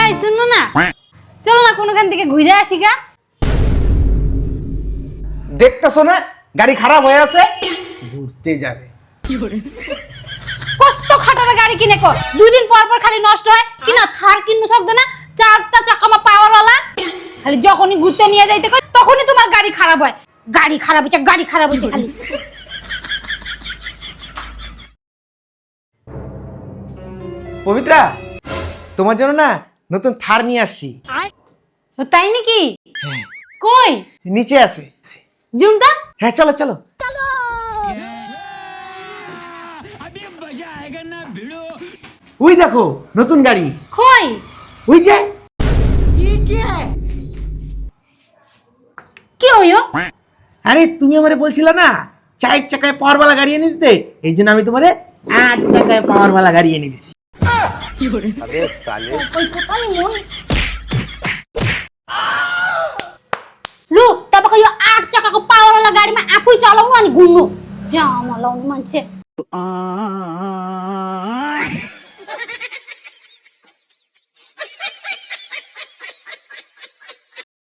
এই শুনো না, চলো না কোনখান থেকে ঘুরে আসি গা। দেখতেছো না গাড়ি খারাপ হয়ে আছে, ঘুরতে যাবে। কত খাটাবে গাড়ি কিনে কো, 2 দিন পর পর খালি নষ্ট হয় কিনা। থার কিনু শক্ত না, 4টা চাকা মা পাওয়ার वाला, খালি যখনই ঘুরতে নিয়ে যাইতে কই তখনই তোমার গাড়ি খারাপ হয়। গাড়ি খারাপ হচ্ছে, গাড়ি খারাপ হচ্ছে খালি। পবিত্রা, তোমার জন্য না নতুন থার নিয়ে আসছি। ও তাই নাকি? হ্যাঁ, কই নিচে আছে। জুমটা? হ্যাঁ চলো চলো। ওই দেখো নতুন গাড়ি, কই? ওই যে। কি হইও? আরে তুমি আমারে বলছিলে না 4 চাকায় পাওয়ার वाला গাড়ি এনে দিতে, এই জন্য আমি তোমারে 8 চাকায় পাওয়ার वाला গাড়ি এনে দিছি। अबे साले কই কোথানি মন লু तब कहियो 8 चक्का को पावर वाला गाड़ी में आफू चलाऊ अनि घुम्नु जा मलाई मान्छे